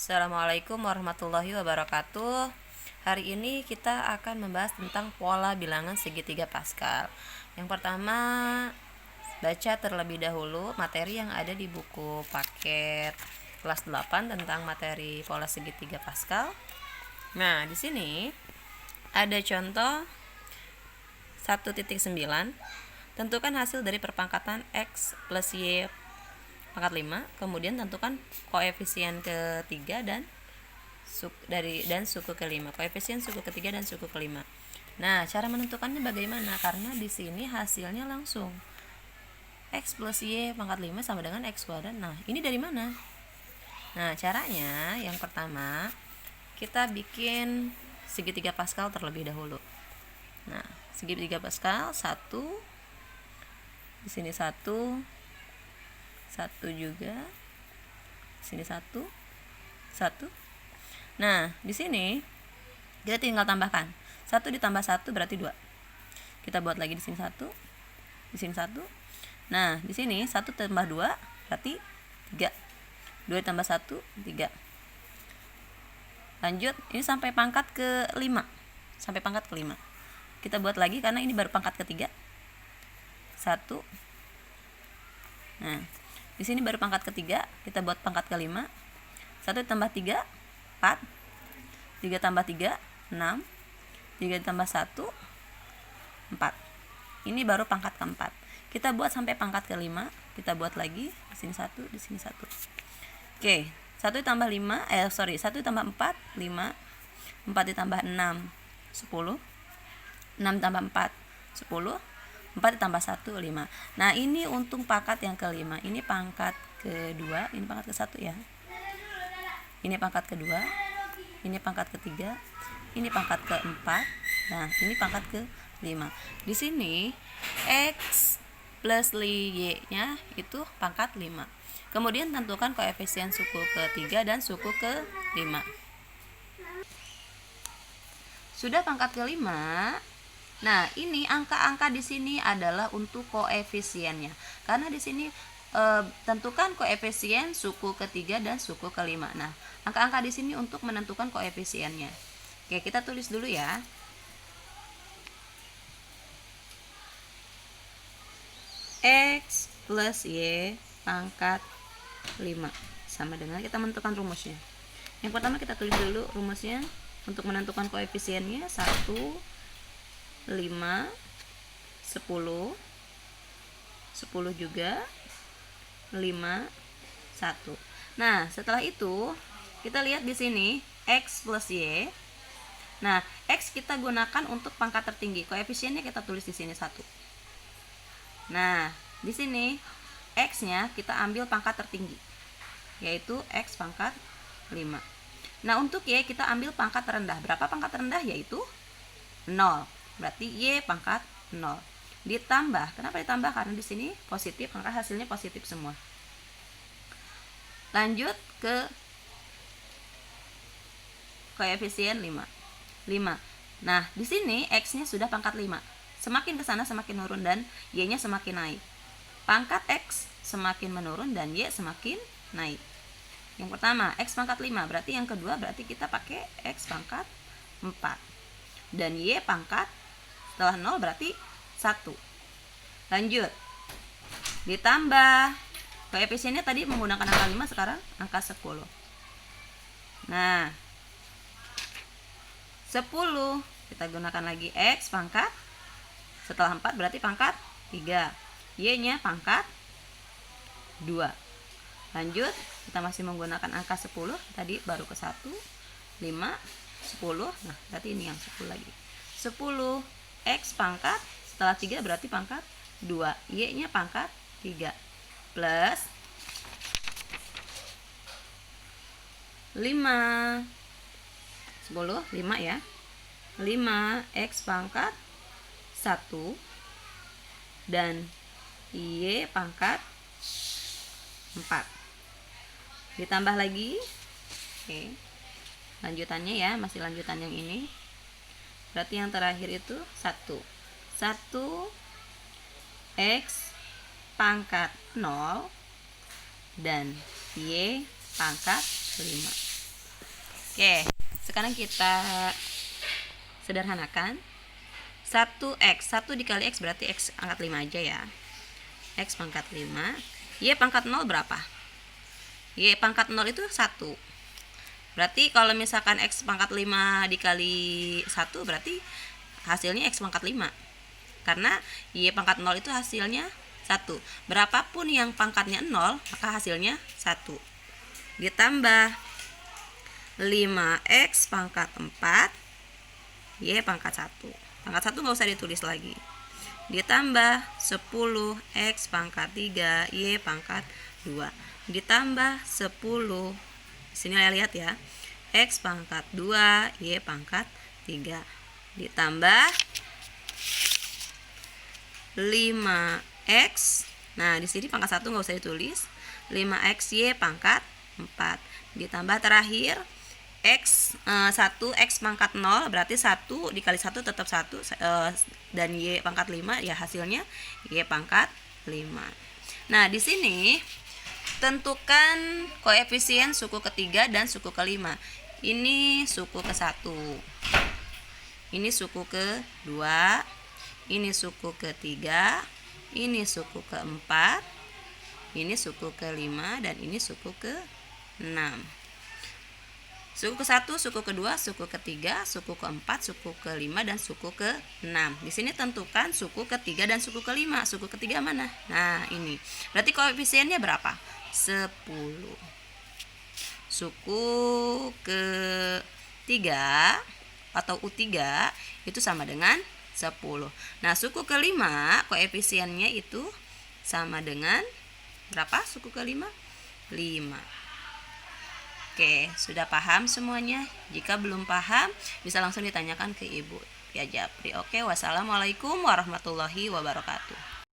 Assalamualaikum warahmatullahi wabarakatuh. Hari ini kita akan membahas tentang pola bilangan segitiga Pascal. Yang pertama, baca terlebih dahulu materi yang ada di buku paket kelas 8 tentang materi pola segitiga Pascal. Nah, di sini ada contoh 1.9. Tentukan hasil dari perpangkatan X plus Y pangkat 5, kemudian tentukan koefisien ketiga dan suku kelima. Koefisien suku ketiga dan suku kelima. Nah, cara menentukannya bagaimana? Karena di sini hasilnya langsung X plus Y pangkat 5 sama dengan X kuadrat. Nah, ini dari mana? Nah, caranya yang pertama kita bikin segitiga Pascal terlebih dahulu. Nah, segitiga Pascal 1, di sini 1 juga, sini 1. Nah, di sini kita tinggal tambahkan 1 ditambah 1 berarti 2. Kita buat lagi di sini 1, di sini 1. Nah, di sini 1 tambah 2 berarti 3. 2 tambah 1 3. Lanjut, ini sampai pangkat ke 5. Sampai pangkat ke 5. Kita buat lagi karena ini baru pangkat ketiga. 1. Nah, di sini baru pangkat ketiga, kita buat pangkat kelima. 1 tambah 3 4. 3 tambah 3 6. 3 tambah 1 4. Ini baru pangkat keempat. Kita buat sampai pangkat kelima. Kita buat lagi di sini 1, di sini 1. Oke, 1 tambah 1 tambah 4 5. 4 ditambah 6 10. 6 tambah 4 10. 4 ditambah 1 5. Nah, ini untuk pangkat yang kelima. Ini pangkat kedua, ini pangkat ke-1 ya. Ini pangkat kedua, ini pangkat ketiga, ini pangkat keempat. Nah, ini pangkat ke-5. Di sini X plus Y-nya itu pangkat 5. Kemudian tentukan koefisien suku ketiga dan suku ke-5. Sudah pangkat kelima. Nah, ini angka-angka di sini adalah untuk koefisiennya. Karena di sini tentukan koefisien suku ketiga dan suku kelima. Nah, angka-angka di sini untuk menentukan koefisiennya. Oke, kita tulis dulu ya. X plus Y pangkat 5 sama dengan, kita menentukan rumusnya. Yang pertama kita tulis dulu rumusnya untuk menentukan koefisiennya. 1 5 10 10 juga 5 1. Nah, setelah itu kita lihat di sini X plus Y. Nah, X kita gunakan untuk pangkat tertinggi. Koefisiennya kita tulis di sini 1. Nah, di sini X-nya kita ambil pangkat tertinggi, yaitu X pangkat 5. Nah, untuk Y kita ambil pangkat terendah. Berapa pangkat terendah? Yaitu 0. Berarti Y pangkat 0. Ditambah, kenapa ditambah? Karena di sini positif, maka hasilnya positif semua. Lanjut ke koefisien 5. Nah, di sini X-nya sudah pangkat 5. Semakin ke sana semakin menurun dan Y-nya semakin naik. Pangkat X semakin menurun dan Y semakin naik. Yang pertama, X pangkat 5, berarti yang kedua berarti kita pakai X pangkat 4. Dan Y pangkat setelah 0 berarti 1. Lanjut. Ditambah. Koefisiennya tadi menggunakan angka 5, sekarang angka 10. Nah, 10 kita gunakan lagi X pangkat setelah 4 berarti pangkat 3. Y-nya pangkat 2. Lanjut, kita masih menggunakan angka 10. Tadi baru ke 1 5 10. Nah, berarti ini yang 10 lagi. 10 X pangkat setelah 3 berarti pangkat 2. Y-nya pangkat 3. Plus 5 10 5 ya. 5 X pangkat 1 dan Y pangkat 4. Ditambah lagi. Oke. Lanjutannya ya, masih lanjutan yang ini. Berarti yang terakhir itu 1 X pangkat 0 dan Y pangkat 5. Oke, sekarang kita sederhanakan. 1x, 1 dikali x berarti x pangkat 5 aja ya. X pangkat 5. Y pangkat 0 berapa? Y pangkat 0 itu 1. Berarti kalau misalkan x pangkat 5 dikali 1 berarti hasilnya x pangkat 5. Karena y pangkat 0 itu hasilnya 1. Berapapun yang pangkatnya 0, maka hasilnya 1. Ditambah 5x pangkat 4, y pangkat 1. Pangkat 1 nggak usah ditulis lagi. Ditambah 10x pangkat 3, y pangkat 2. Ditambah 10, sini lihat ya, x pangkat 2, y pangkat 3. Ditambah 5x, nah di sini pangkat 1 nggak usah ditulis, 5x y pangkat 4. Ditambah terakhir x 1x pangkat 0 berarti 1 dikali 1 tetap 1, dan y pangkat 5 ya hasilnya y pangkat 5. Nah di sini tentukan koefisien suku ketiga dan suku kelima. Ini suku ke-1, ini suku ke-2, ini suku ke-3, ini suku ke-4, ini suku ke-5, dan ini suku ke-6. Suku ke-1, suku ke-2, suku ke-3, suku ke-4, suku ke-5, dan suku ke-6. Di sini tentukan suku ke-3 dan suku ke-5. Suku ke-3 mana? Nah, ini. Berarti koefisiennya berapa? 10. Suku ke-3 atau U3 itu sama dengan 10. Nah, suku ke-5 koefisiennya itu sama dengan berapa? Suku ke-5? 5. Oke, sudah paham semuanya? Jika belum paham, bisa langsung ditanyakan ke Ibu ya Japri. Oke, wassalamualaikum warahmatullahi wabarakatuh.